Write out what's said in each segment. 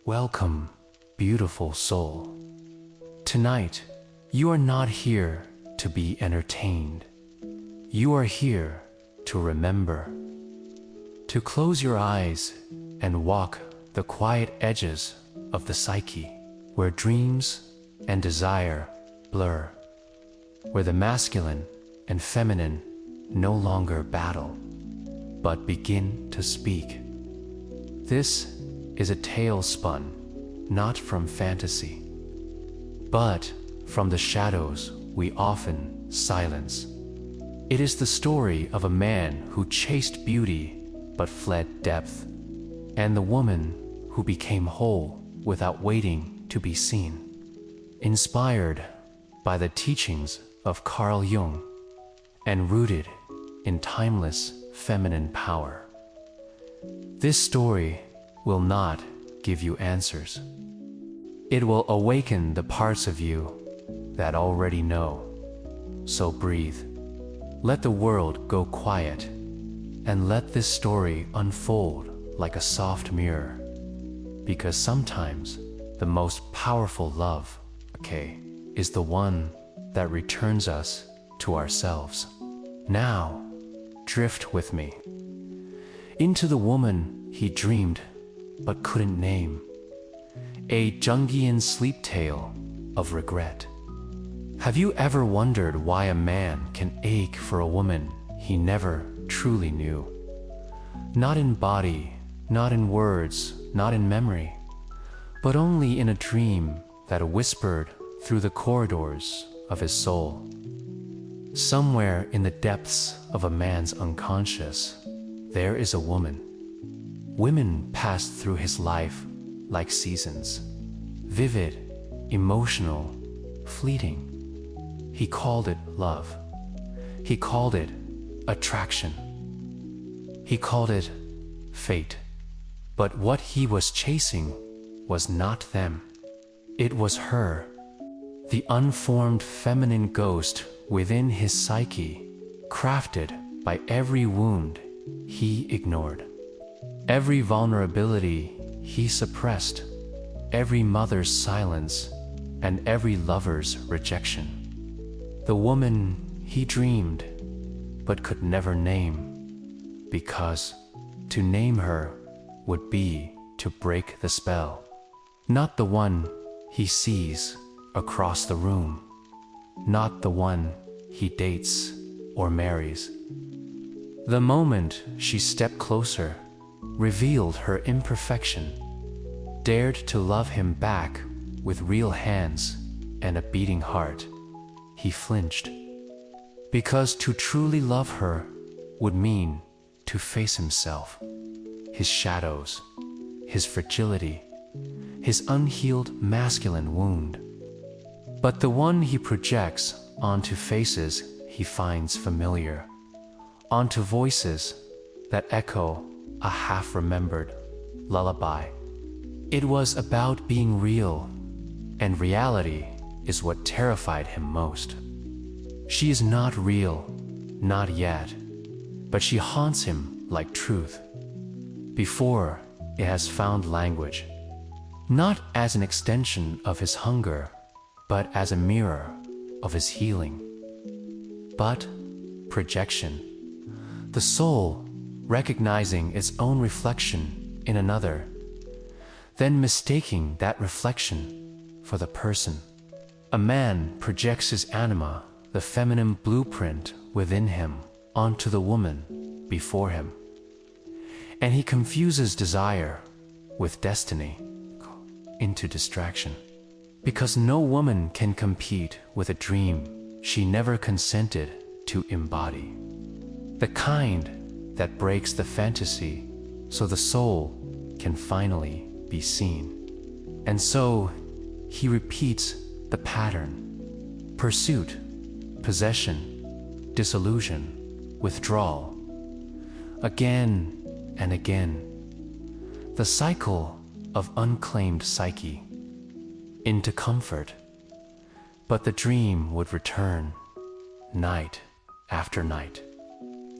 Welcome, beautiful soul. Tonight, you are not here to be entertained. You are here to remember, to close your eyes and walk the quiet edges of the psyche, where dreams and desire blur, where the masculine and feminine no longer battle, but begin to speak. This is a tale spun not from fantasy, but from the shadows we often silence. It is the story of a man who chased beauty but fled depth, and the woman who became whole without waiting to be seen. Inspired by the teachings of Carl Jung and rooted in timeless feminine power. This story will not give you answers. It will awaken the parts of you that already know. So breathe. Let the world go quiet, and let this story unfold like a soft mirror. Because sometimes the most powerful love, is the one that returns us to ourselves. Now, drift with me into the woman he dreamed but couldn't name. A Jungian sleep tale of regret. Have you ever wondered why a man can ache for a woman he never truly knew? Not in body, not in words, not in memory, but only in a dream that whispered through the corridors of his soul. Somewhere in the depths of a man's unconscious, there is a woman. Women passed through his life like seasons, vivid, emotional, fleeting. He called it love. He called it attraction. He called it fate. But what he was chasing was not them. It was her, the unformed feminine ghost within his psyche, crafted by every wound he ignored, every vulnerability he suppressed, every mother's silence, and every lover's rejection. The woman he dreamed, but could never name, because to name her would be to break the spell. Not the one he sees across the room, not the one he dates or marries. The moment she stepped closer, revealed her imperfection, dared to love him back with real hands and a beating heart, he flinched. Because to truly love her would mean to face himself, his shadows, his fragility, his unhealed masculine wound. But the one he projects onto faces he finds familiar, onto voices that echo a half-remembered lullaby. It was about being real, and reality is what terrified him most. She is not real, not yet, but she haunts him like truth, before it has found language, not as an extension of his hunger, but as a mirror of his healing. But projection, the soul recognizing its own reflection in another, then mistaking that reflection for the person. A man projects his anima, the feminine blueprint within him, onto the woman before him. And he confuses desire with destiny into distraction. Because no woman can compete with a dream she never consented to embody. The kind that breaks the fantasy so the soul can finally be seen. And so he repeats the pattern: pursuit, possession, disillusion, withdrawal, again and again. The cycle of unclaimed psyche. into comfort. But the dream would return, night after night.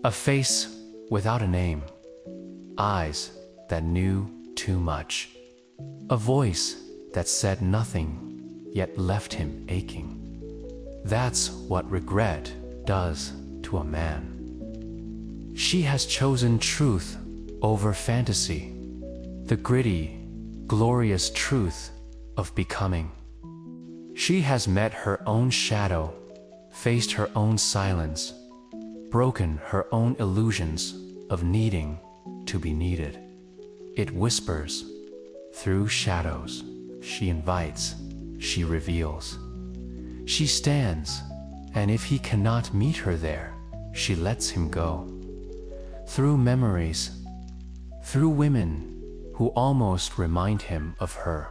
A face without a name, eyes that knew too much, a voice that said nothing yet left him aching. That's what regret does to a man. She has chosen truth over fantasy, the gritty, glorious truth of becoming. She has met her own shadow, faced her own silence, broken her own illusions of needing to be needed. It whispers through shadows. She invites, she reveals. She stands, and if he cannot meet her there, she lets him go. Through memories, through women who almost remind him of her.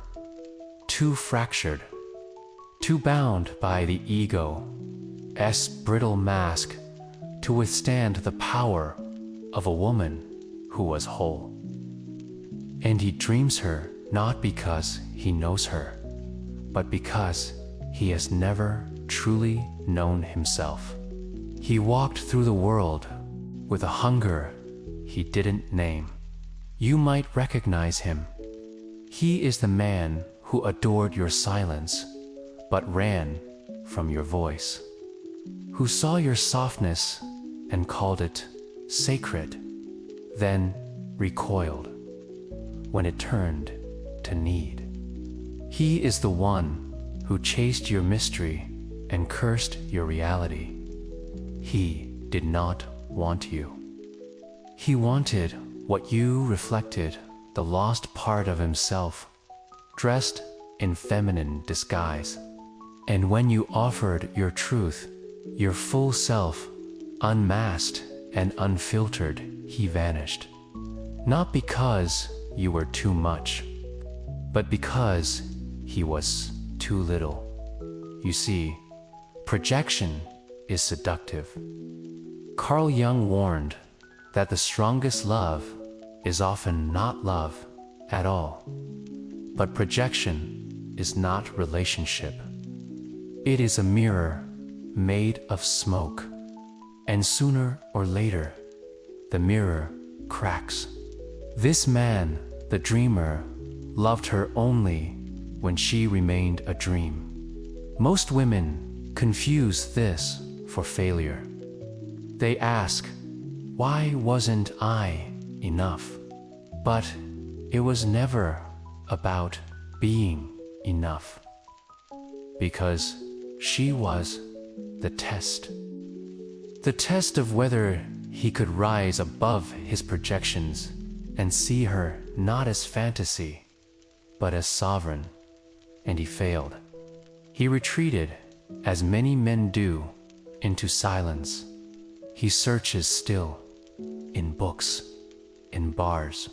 Too fractured, too bound by the ego's brittle mask to withstand the power of a woman who was whole. And he dreams her not because he knows her, but because he has never truly known himself. He walked through the world with a hunger he didn't name. You might recognize him. He is the man who adored your silence, but ran from your voice, who saw your softness and called it sacred, then recoiled when it turned to need. He is the one who chased your mystery and cursed your reality. He did not want you. He wanted what you reflected, the lost part of himself, dressed in feminine disguise. And when you offered your truth, your full self, unmasked and unfiltered, he vanished. Not because you were too much, but because he was too little. You see, projection is seductive. Carl Jung warned that the strongest love is often not love at all. But projection is not relationship. It is a mirror made of smoke. And sooner or later, the mirror cracks. This man, the dreamer, loved her only when she remained a dream. Most women confuse this for failure. They ask, why wasn't I enough? But it was never about being enough, because she was the test. The test of whether he could rise above his projections and see her not as fantasy, but as sovereign. And he failed. He retreated, as many men do, into silence. He searches still, in books, in bars,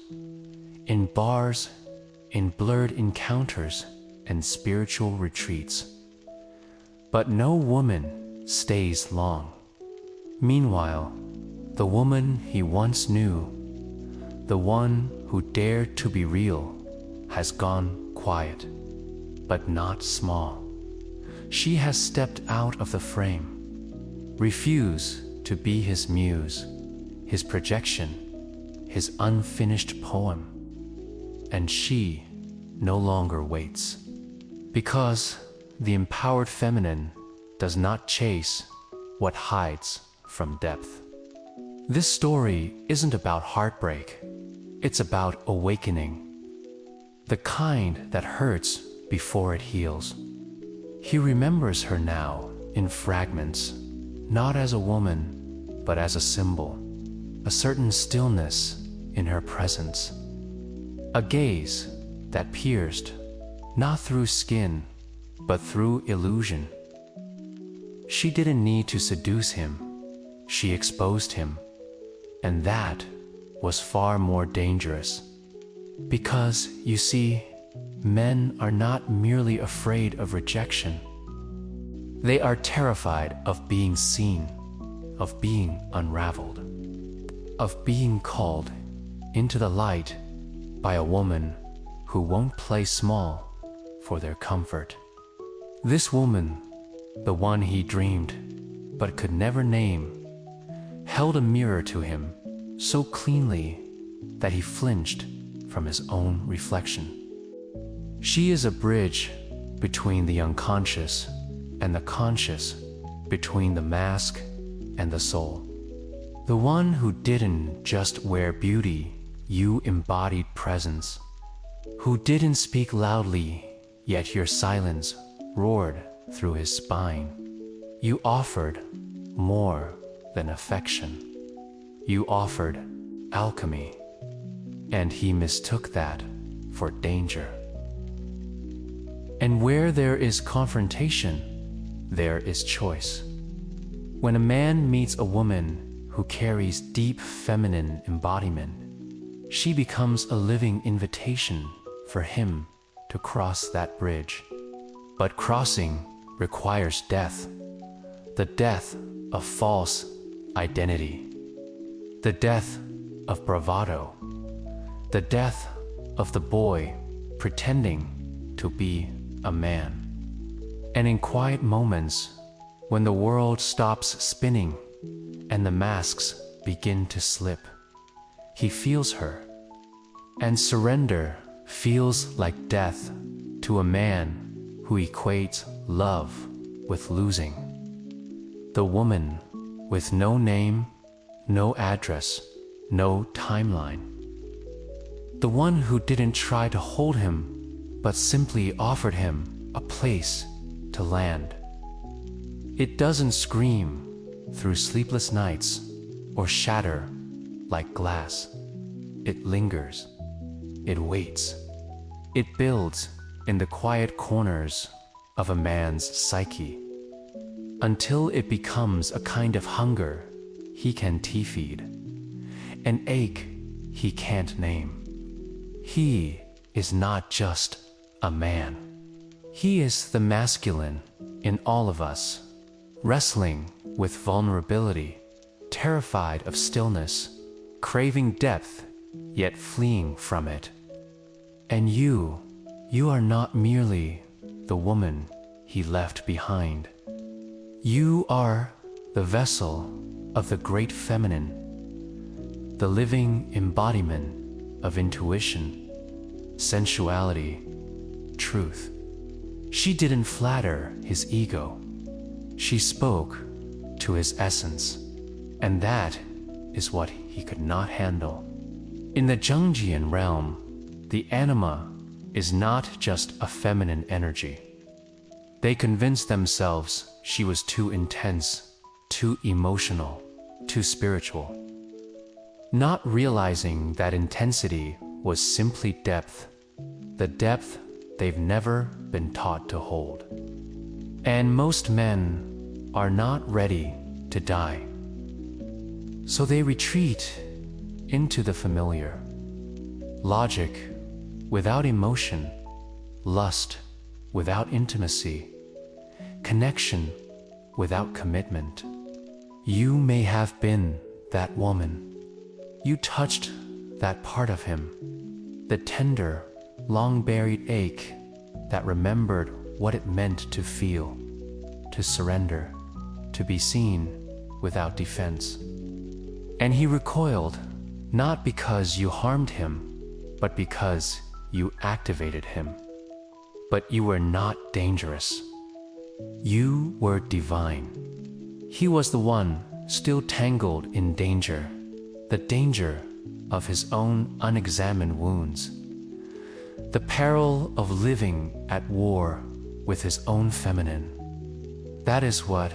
in blurred encounters and spiritual retreats. But no woman stays long. Meanwhile, the woman he once knew, the one who dared to be real, has gone quiet, but not small. She has stepped out of the frame, refused to be his muse, his projection, his unfinished poem. And she no longer waits, because the empowered feminine does not chase what hides from depth. This story isn't about heartbreak, it's about awakening, the kind that hurts before it heals. He remembers her now in fragments, not as a woman, but as a symbol, a certain stillness in her presence, a gaze that pierced, not through skin, but through illusion. She didn't need to seduce him, she exposed him, and that was far more dangerous. Because, you see, men are not merely afraid of rejection. They are terrified of being seen, of being unraveled, of being called into the light by a woman who won't play small for their comfort. This woman, the one he dreamed but could never name, held a mirror to him so cleanly that he flinched from his own reflection. She is a bridge between the unconscious and the conscious, between the mask and the soul. The one who didn't just wear beauty, you embodied presence. Who didn't speak loudly, yet your silence roared through his spine. You offered more than affection. You offered alchemy, and he mistook that for danger. And where there is confrontation, there is choice. When a man meets a woman who carries deep feminine embodiment, she becomes a living invitation for him to cross that bridge. But crossing requires death, the death of false identity, the death of bravado, the death of the boy pretending to be a man. And in quiet moments, when the world stops spinning and the masks begin to slip, he feels her, and surrender feels like death to a man who equates love with losing. The woman with no name, no address, no timeline. The one who didn't try to hold him, but simply offered him a place to land. It doesn't scream through sleepless nights or shatter like glass. It lingers. It waits. It builds in the quiet corners of a man's psyche until it becomes a kind of hunger he can feed, an ache he can't name. He is not just a man. He is the masculine in all of us, wrestling with vulnerability, terrified of stillness, craving depth, yet fleeing from it. And you are not merely the woman he left behind. You are the vessel of the great feminine, the living embodiment of intuition, sensuality, truth. She didn't flatter his ego. She spoke to his essence, and that is what he could not handle. In the Jungian realm, the anima is not just a feminine energy. They convinced themselves she was too intense, too emotional, too spiritual, not realizing that intensity was simply depth, the depth they've never been taught to hold. And most men are not ready to die, so they retreat into the familiar. Logic without emotion, lust without intimacy, connection without commitment. You may have been that woman. You touched that part of him, the tender, long-buried ache that remembered what it meant to feel, to surrender, to be seen without defense. And he recoiled, not because you harmed him, but because you activated him. But you were not dangerous. You were divine. He was the one still tangled in danger, the danger of his own unexamined wounds, the peril of living at war with his own feminine. That is what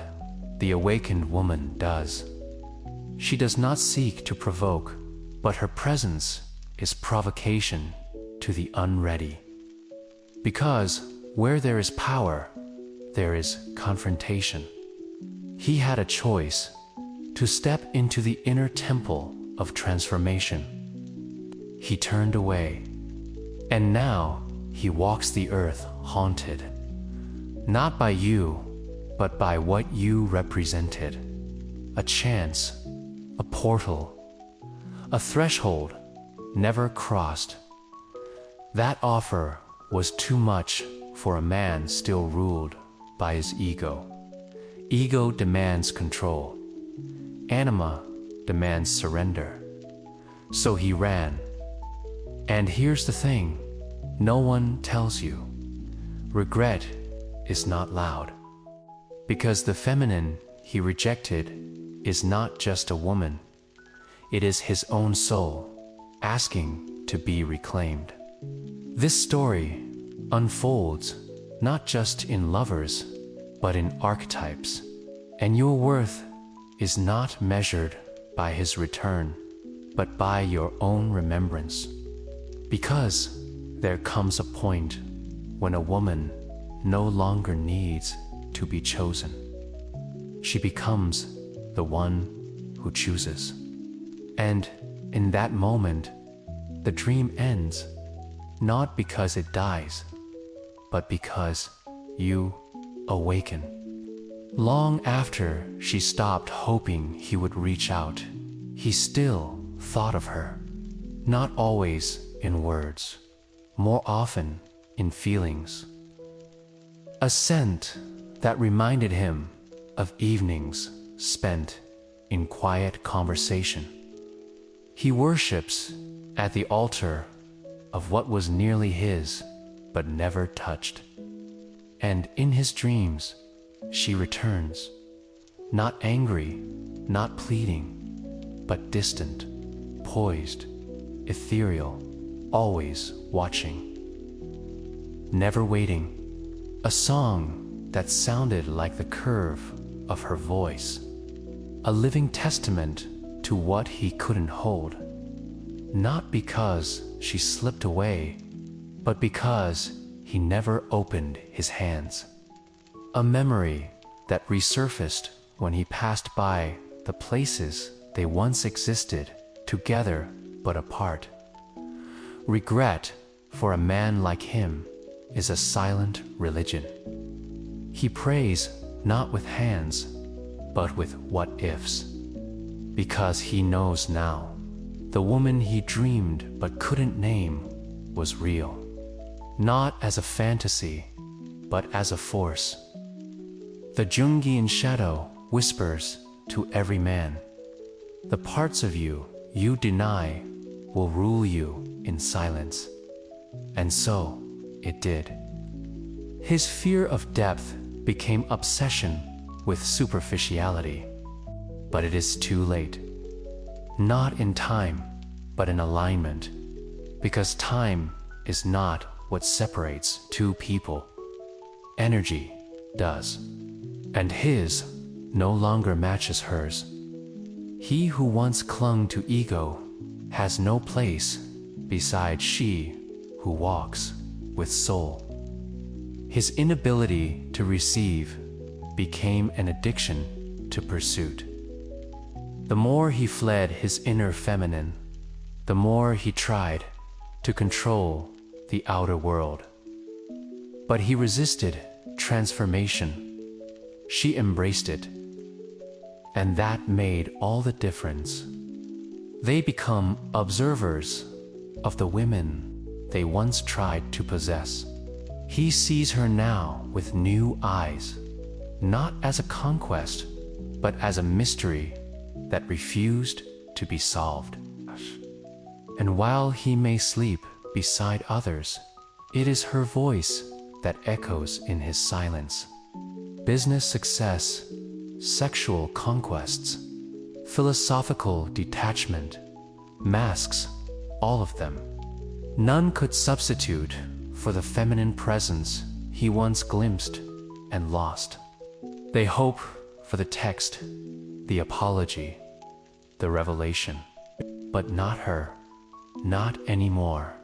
the awakened woman does. She does not seek to provoke, but her presence is provocation to the unready. Because where there is power, there is confrontation. He had a choice to step into the inner temple of transformation. He turned away, and now he walks the earth haunted, not by you, but by what you represented. A chance, a portal, a threshold never crossed. That offer was too much for a man still ruled by his ego. Ego demands control. Anima demands surrender. So he ran. And here's the thing, no one tells you. Regret is not loud. Because the feminine he rejected is not just a woman. It is his own soul, asking to be reclaimed. This story unfolds not just in lovers, but in archetypes. And your worth is not measured by his return, but by your own remembrance. Because there comes a point when a woman no longer needs to be chosen. She becomes the one who chooses. And in that moment, the dream ends, not because it dies, but because you awaken. Long after she stopped hoping he would reach out, he still thought of her, not always in words, more often in feelings. A scent that reminded him of evenings spent in quiet conversation. He worships at the altar of what was nearly his, but never touched. And in his dreams, she returns, not angry, not pleading, but distant, poised, ethereal, always watching. Never waiting, a song that sounded like the curve of her voice, a living testament to what he couldn't hold. Not because she slipped away, but because he never opened his hands. A memory that resurfaced when he passed by the places they once existed, together but apart. Regret, for a man like him, is a silent religion. He prays not with hands, but with what-ifs. Because he knows now, the woman he dreamed but couldn't name was real. Not as a fantasy, but as a force. The Jungian shadow whispers to every man, the parts of you you deny will rule you in silence. And so it did. His fear of depth became obsession with superficiality. But it is too late. Not in time, but in alignment. Because time is not what separates two people. Energy does. And his no longer matches hers. He who once clung to ego has no place beside she who walks with soul. His inability to receive became an addiction to pursuit. The more he fled his inner feminine, the more he tried to control the outer world. But he resisted transformation. She embraced it, and that made all the difference. They become observers of the women they once tried to possess. He sees her now with new eyes, not as a conquest, but as a mystery that refused to be solved. And while he may sleep beside others, it is her voice that echoes in his silence. Business success, sexual conquests, philosophical detachment, masks, all of them. None could substitute for the feminine presence he once glimpsed and lost. They hope for the text, the apology, the revelation, but not her, not anymore,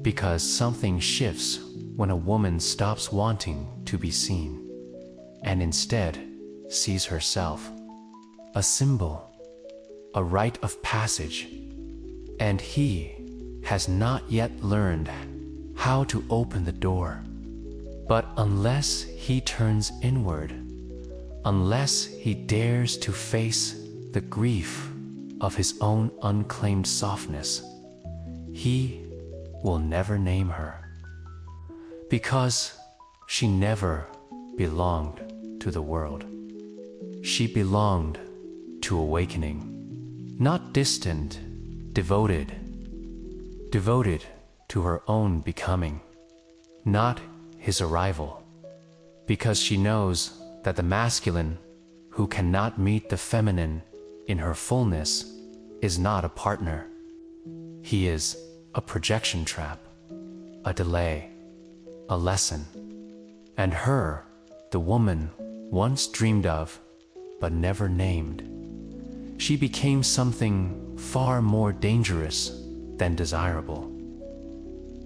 because something shifts when a woman stops wanting to be seen and instead sees herself, a symbol, a rite of passage, and he has not yet learned how to open the door. But unless he turns inward, unless he dares to face the grief of his own unclaimed softness, he will never name her. Because she never belonged to the world. She belonged to awakening, not distant, devoted to her own becoming, not his arrival, because she knows that the masculine who cannot meet the feminine in her fullness is not a partner. He is a projection trap, a delay, a lesson. And her, the woman once dreamed of, but never named, she became something far more dangerous than desirable.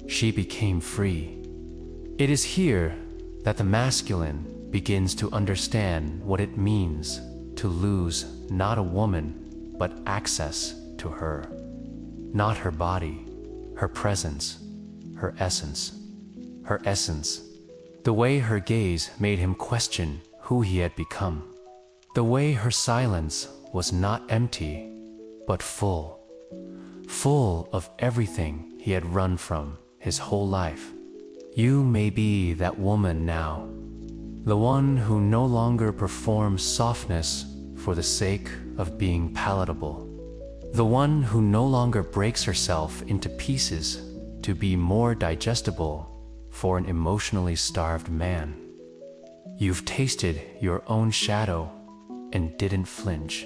She became free. It is here that the masculine begins to understand what it means to lose not a woman, but access to her. Not her body, her presence, her essence. Her essence. The way her gaze made him question who he had become. The way her silence was not empty, but full. Full of everything he had run from his whole life. You may be that woman now, the one who no longer performs softness for the sake of being palatable, the one who no longer breaks herself into pieces to be more digestible for an emotionally starved man. You've tasted your own shadow and didn't flinch.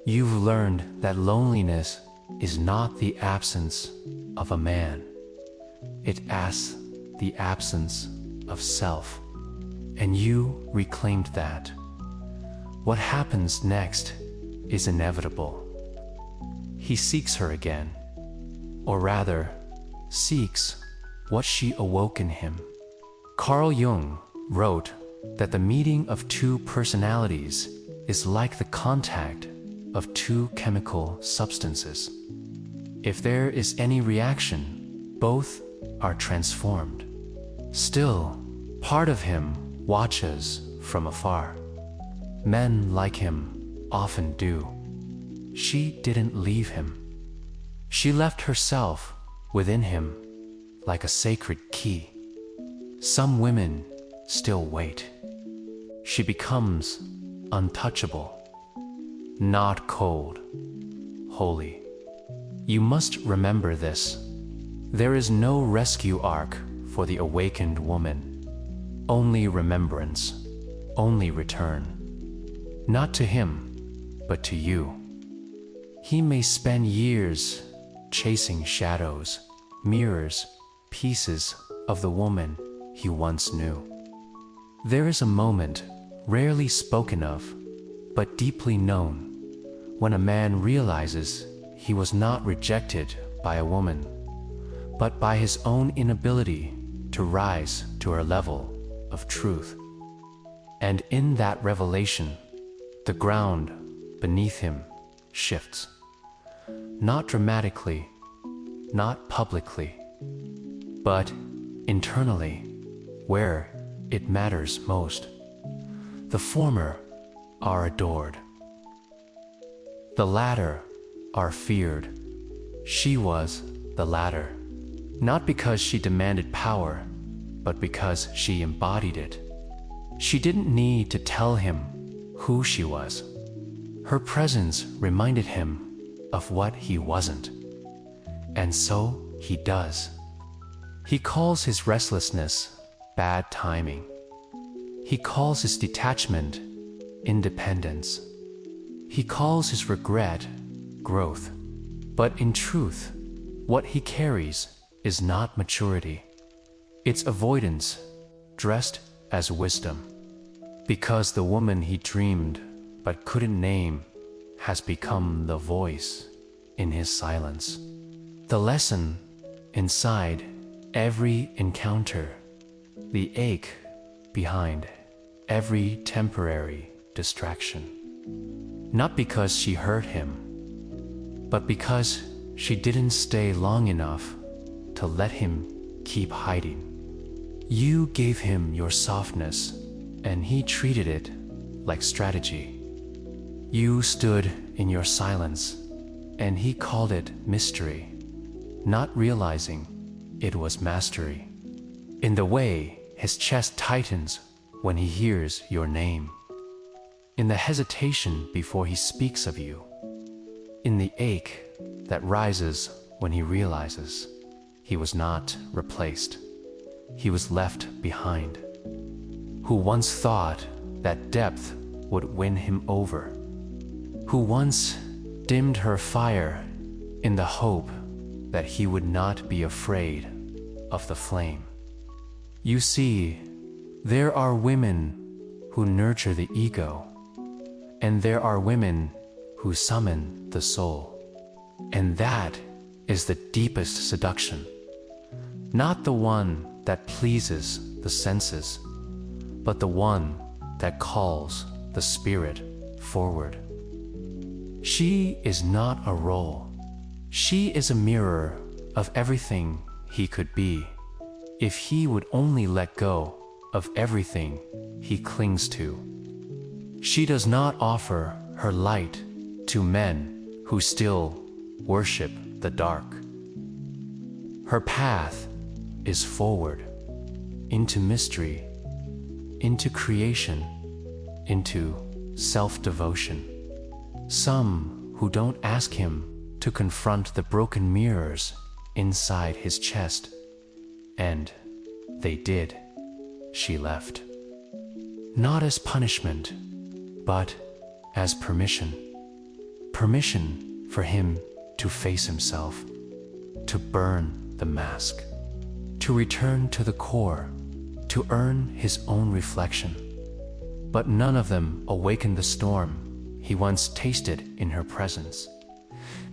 You've learned that loneliness is not the absence of a man. It asks the absence of self. And you reclaimed that. What happens next is inevitable. He seeks her again, or rather, seeks what she awoke in him. Carl Jung wrote that the meeting of two personalities is like the contact of two chemical substances. If there is any reaction, both are transformed. Still, part of him watches from afar. Men like him often do. She didn't leave him. She left herself within him like a sacred key. Some women still wait. She becomes untouchable, not cold, holy. You must remember this. There is no rescue arc for the awakened woman. Only remembrance, only return. Not to him, but to you. He may spend years chasing shadows, mirrors, pieces of the woman he once knew. There is a moment, rarely spoken of, but deeply known, when a man realizes he was not rejected by a woman, but by his own inability to rise to her level of truth. And in that revelation, the ground beneath him shifts. Not dramatically, not publicly, but internally, where it matters most. The former are adored. The latter are feared. She was the latter, not because she demanded power, but because she embodied it. She didn't need to tell him who she was. Her presence reminded him of what he wasn't. And so he does. He calls his restlessness bad timing. He calls his detachment independence. He calls his regret growth. But in truth, what he carries is not maturity. It's avoidance dressed as wisdom. Because the woman he dreamed but couldn't name has become the voice in his silence. The lesson inside every encounter, the ache behind every temporary distraction. Not because she hurt him, but because she didn't stay long enough to let him keep hiding. You gave him your softness, and he treated it like strategy. You stood in your silence, and he called it mystery, not realizing it was mastery. In the way his chest tightens when he hears your name, in the hesitation before he speaks of you, in the ache that rises when he realizes he was not replaced, he was left behind, who once thought that depth would win him over, who once dimmed her fire in the hope that he would not be afraid of the flame. You see, there are women who nurture the ego, and there are women who summon the soul. And that is the deepest seduction, not the one that pleases the senses, but the one that calls the spirit forward. She is not a role. She is a mirror of everything he could be, if he would only let go of everything he clings to. She does not offer her light to men who still worship the dark. Her path is forward, into mystery, into creation, into self-devotion. Some who don't ask him to confront the broken mirrors inside his chest, and they did. She left. Not as punishment, but as permission. Permission for him to face himself, to burn the mask, to return to the core, to earn his own reflection. But none of them awakened the storm he once tasted in her presence,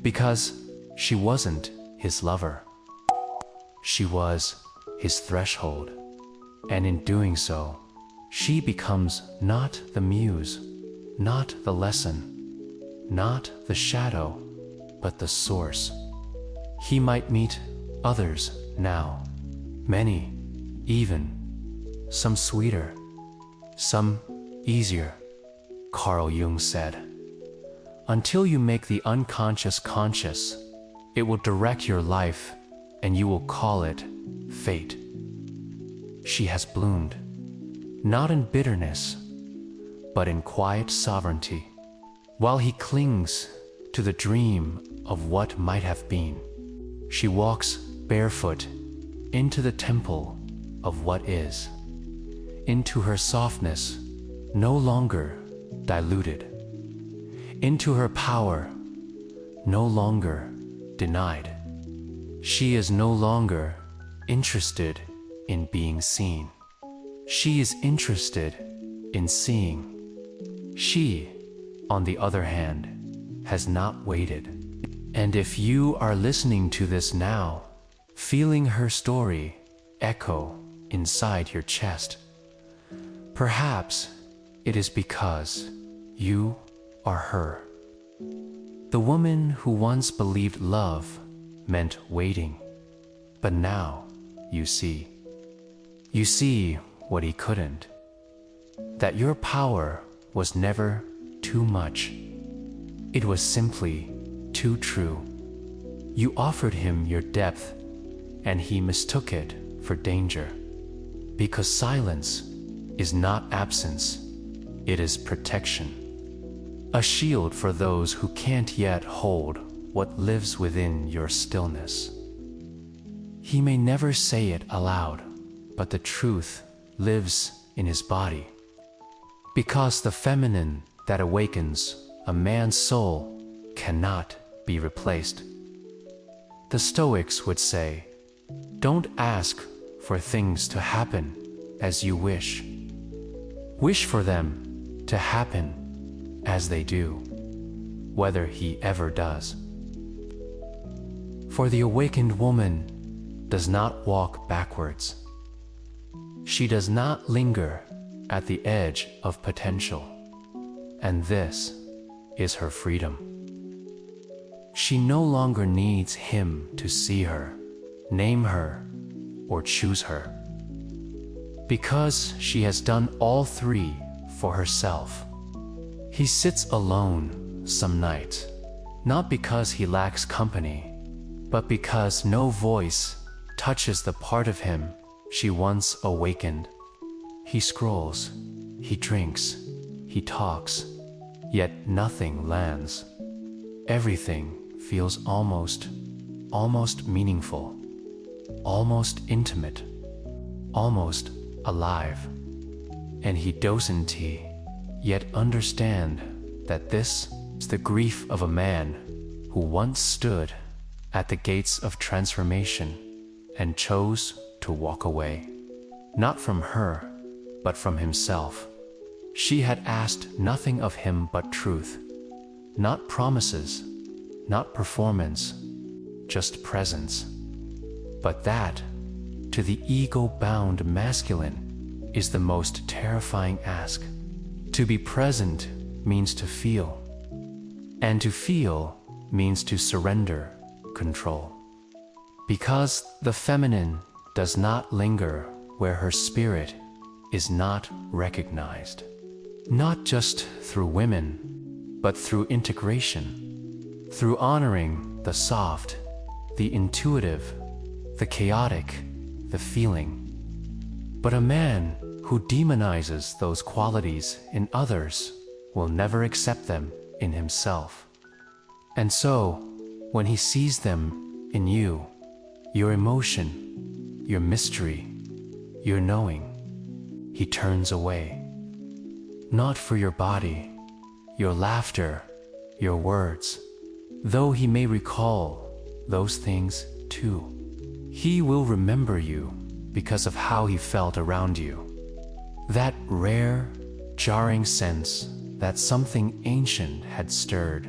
because she wasn't his lover. She was his threshold, and in doing so, she becomes not the muse, not the lesson, not the shadow, but the source. He might meet others now, many, even, some sweeter, some easier. Carl Jung said, "Until you make the unconscious conscious, it will direct your life, and you will call it fate." She has bloomed, not in bitterness, but in quiet sovereignty, while he clings to the dream of what might have been. She walks barefoot into the temple of what is, into her softness, no longer diluted, into her power, no longer denied. She is no longer interested in being seen. She is interested in seeing. She, on the other hand, has not waited. And if you are listening to this now, feeling her story echo inside your chest, perhaps it is because you are her. The woman who once believed love meant waiting, but now you see what he couldn't, that your power was never too much. It was simply too true. You offered him your depth, and he mistook it for danger, because silence is not absence, it is protection, a shield for those who can't yet hold what lives within your stillness. He may never say it aloud, but the truth lives in his body, because the feminine that awakens a man's soul cannot be replaced. The Stoics would say, "Don't ask for things to happen as you wish. Wish for them to happen as they do, whether he ever does." For the awakened woman does not walk backwards. She does not linger at the edge of potential, and this is her freedom. She no longer needs him to see her, name her, or choose her, because she has done all three for herself. He sits alone some nights, not because he lacks company, but because no voice touches the part of him she once awakened He scrolls, he drinks, he talks, yet nothing lands. Everything feels almost meaningful, almost intimate, almost alive. And he doesn't yet understand that this is the grief of a man who once stood at the gates of transformation and chose to walk away, not from her, but from himself. She had asked nothing of him but truth, not promises, not performance, just presence. But that, to the ego-bound masculine, is the most terrifying ask. To be present means to feel, and to feel means to surrender control. Because the feminine does not linger where her spirit is not recognized, not just through women, but through integration, through honoring the soft, the intuitive, the chaotic, the feeling. But a man who demonizes those qualities in others will never accept them in himself. And so, when he sees them in you, your emotion, your mystery, your knowing, he turns away. Not for your body, your laughter, your words, though he may recall those things too. He will remember you because of how he felt around you. That rare, jarring sense that something ancient had stirred.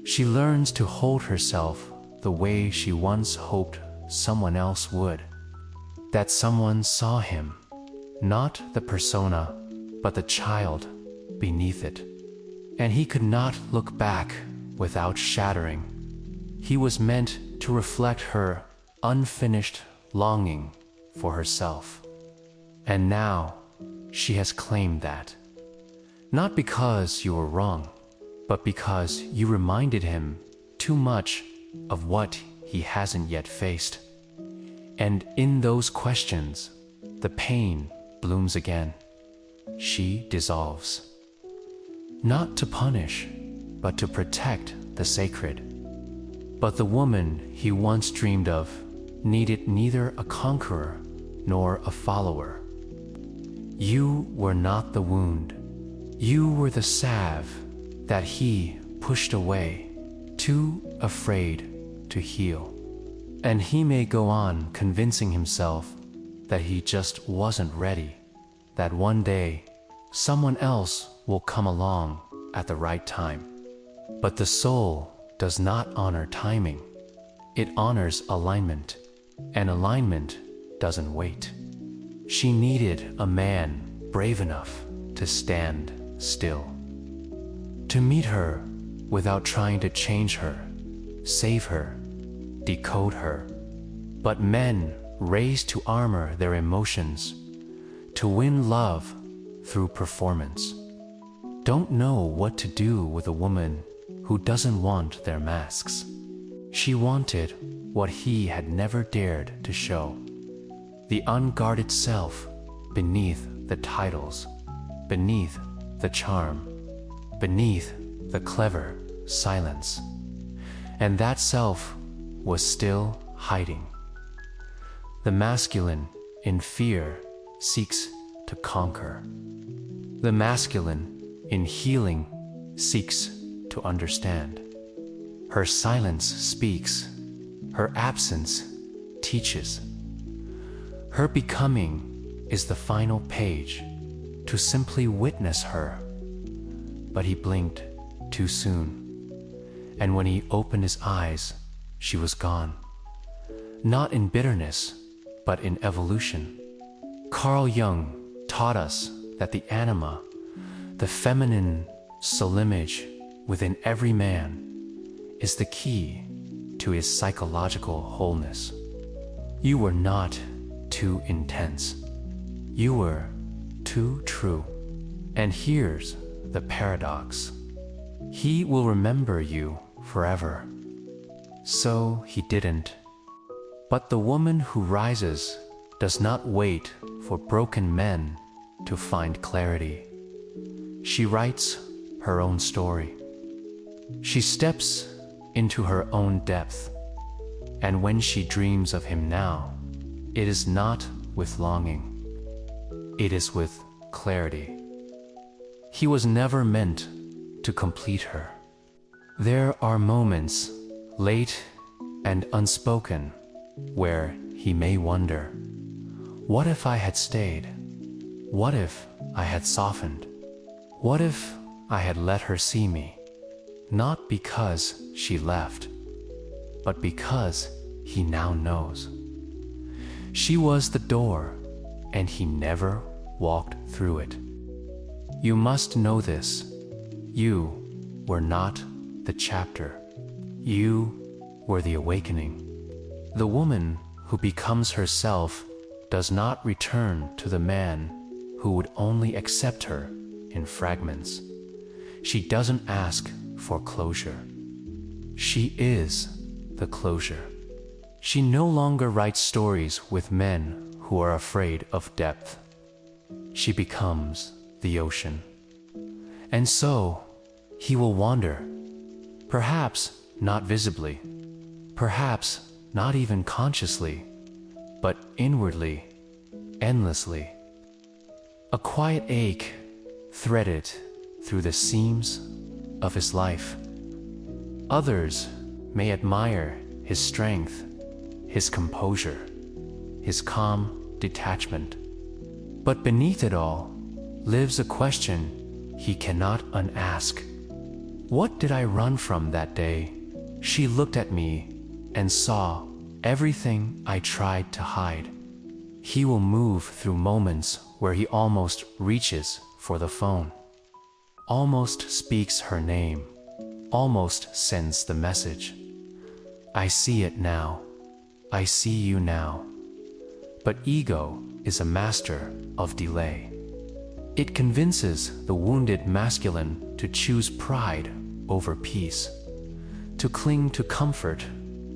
She learns to hold herself the way she once hoped someone else would. That someone saw him, not the persona, but the child beneath it. And he could not look back without shattering. He was meant to reflect her unfinished longing for herself. And now, she has claimed that. Not because you were wrong, but because you reminded him too much of what he hasn't yet faced. And in those questions, the pain blooms again. She dissolves. Not to punish, but to protect the sacred. But the woman he once dreamed of needed neither a conqueror nor a follower. You were not the wound. You were the salve that he pushed away, too afraid to heal. And he may go on convincing himself that he just wasn't ready, that one day someone else will come along at the right time. But the soul does not honor timing. It honors alignment, and alignment doesn't wait. She needed a man brave enough to stand still, to meet her without trying to change her, save her, decode her. But men raised to armor their emotions, to win love through performance, don't know what to do with a woman who doesn't want their masks. She wanted what he had never dared to show. The unguarded self beneath the titles, beneath the charm, beneath the clever silence. And that self was still hiding. The masculine, in fear, seeks to conquer. The masculine, in healing, seeks to understand. Her silence speaks. Her absence teaches. Her becoming is the final page, to simply witness her. But he blinked too soon, and when he opened his eyes, she was gone. Not in bitterness, but in evolution. Carl Jung taught us that the anima, the feminine soul image within every man, is the key to his psychological wholeness. You were not too intense. You were too true. And here's the paradox. He will remember you forever. So he didn't. But the woman who rises does not wait for broken men to find clarity. She writes her own story. She steps into her own depth, and when she dreams of him now, it is not with longing, it is with clarity. He was never meant to complete her. There are moments, late and unspoken, where he may wonder, what if I had stayed? What if I had softened? What if I had let her see me? Not because she left, but because he now knows. She was the door, and he never walked through it. You must know this. You were not the chapter. You were the awakening. The woman who becomes herself does not return to the man who would only accept her in fragments. She doesn't ask for closure. She is the closure. She no longer writes stories with men who are afraid of depth. She becomes the ocean. And so, he will wander, perhaps not visibly, perhaps not even consciously, but inwardly, endlessly. A quiet ache threaded through the seams of his life. Others may admire his strength, his composure, his calm detachment. But beneath it all lives a question he cannot unask. What did I run from that day? She looked at me and saw everything I tried to hide. He will move through moments where he almost reaches for the phone, almost speaks her name, almost sends the message. I see it now. I see you now. But ego is a master of delay. It convinces the wounded masculine to choose pride over peace, to cling to comfort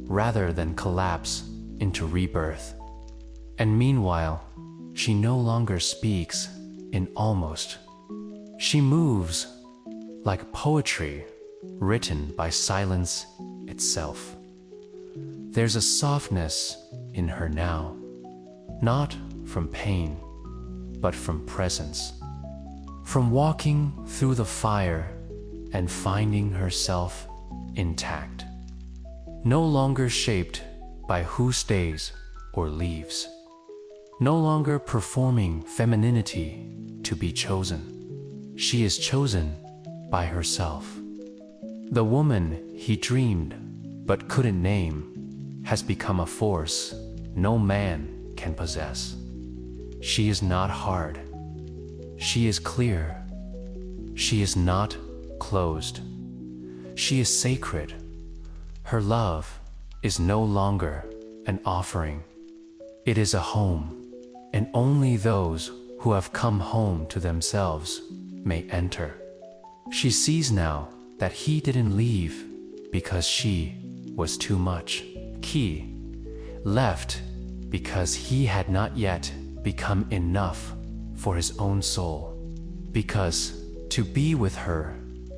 rather than collapse into rebirth. And meanwhile, she no longer speaks in almost. She moves like poetry written by silence itself. There's a softness in her now, not from pain, but from presence, from walking through the fire and finding herself intact, no longer shaped by who stays or leaves, no longer performing femininity to be chosen. She is chosen by herself. The woman he dreamed but couldn't name has become a force no man can possess. She is not hard. She is clear. She is not closed. She is sacred. Her love is no longer an offering. It is a home, and only those who have come home to themselves may enter. She sees now that he didn't leave because she was too much. He left because he had not yet become enough for his own soul. Because to be with her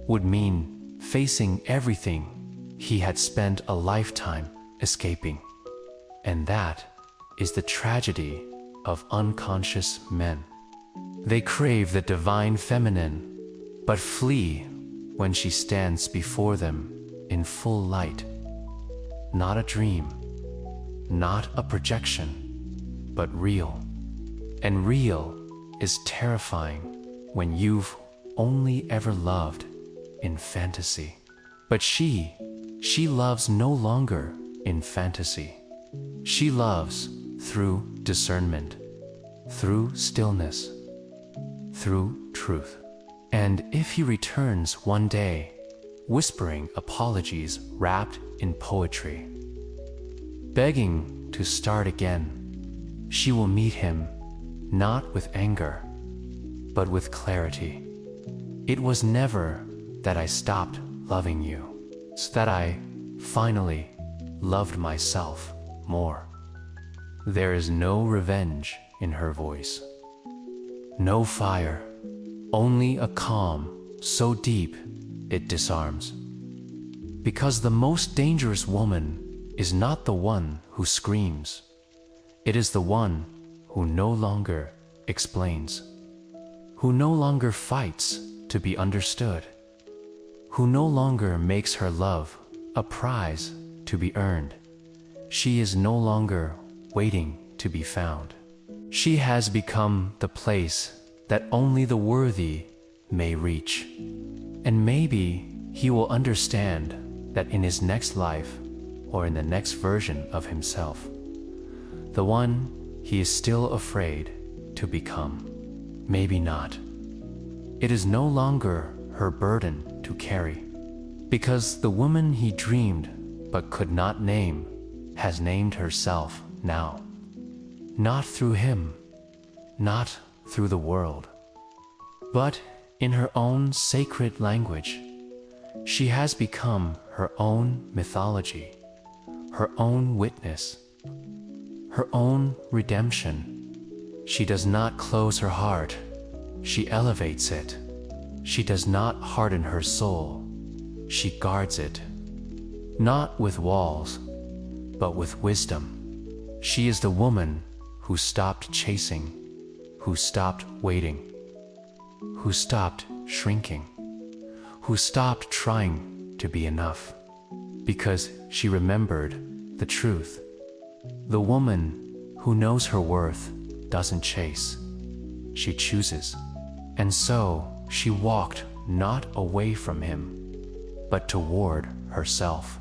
would mean facing everything he had spent a lifetime escaping. And that is the tragedy of unconscious men. They crave the divine feminine, but flee when she stands before them in full light. Not a dream, not a projection, but real. And real is terrifying when you've only ever loved in fantasy. But she loves no longer in fantasy. She loves through discernment, through stillness, through truth. And if he returns one day, whispering apologies wrapped in poetry, begging to start again, she will meet him not with anger, but with clarity. It was never that I stopped loving you, it's that I finally loved myself more. There is no revenge in her voice, no fire, only a calm so deep it disarms. Because the most dangerous woman is not the one who screams. It is the one who no longer explains, who no longer fights to be understood, who no longer makes her love a prize to be earned. She is no longer waiting to be found. She has become the place that only the worthy may reach. And maybe he will understand that in his next life, or in the next version of himself, the one he is still afraid to become. Maybe not. It is no longer her burden to carry, because the woman he dreamed but could not name has named herself now. Not through him, not through the world, but in her own sacred language. She has become her own mythology, her own witness, her own redemption. She does not close her heart, she elevates it. She does not harden her soul, she guards it. Not with walls, but with wisdom. She is the woman who stopped chasing, who stopped waiting, who stopped shrinking, who stopped trying to be enough, because she remembered the truth. The woman who knows her worth doesn't chase, she chooses. And so she walked not away from him, but toward herself.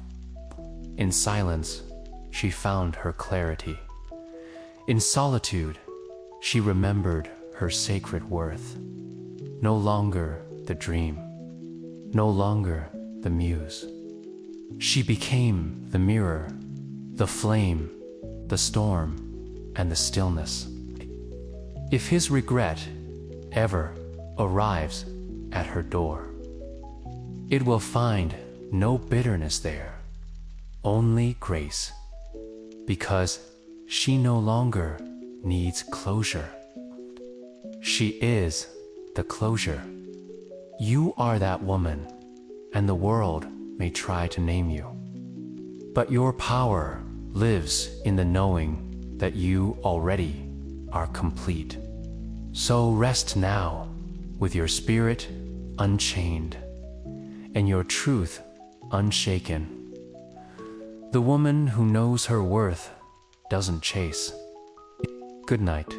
In silence, she found her clarity. In solitude, she remembered her sacred worth. No longer the dream, no longer the muse. She became the mirror, the flame, the storm, and the stillness. If his regret ever arrives at her door, it will find no bitterness there, only grace, because she no longer needs closure. She is the closure. You are that woman, and the world may try to name you. But your power lives in the knowing that you already are complete. So rest now, with your spirit unchained, and your truth unshaken. The woman who knows her worth doesn't chase. Good night.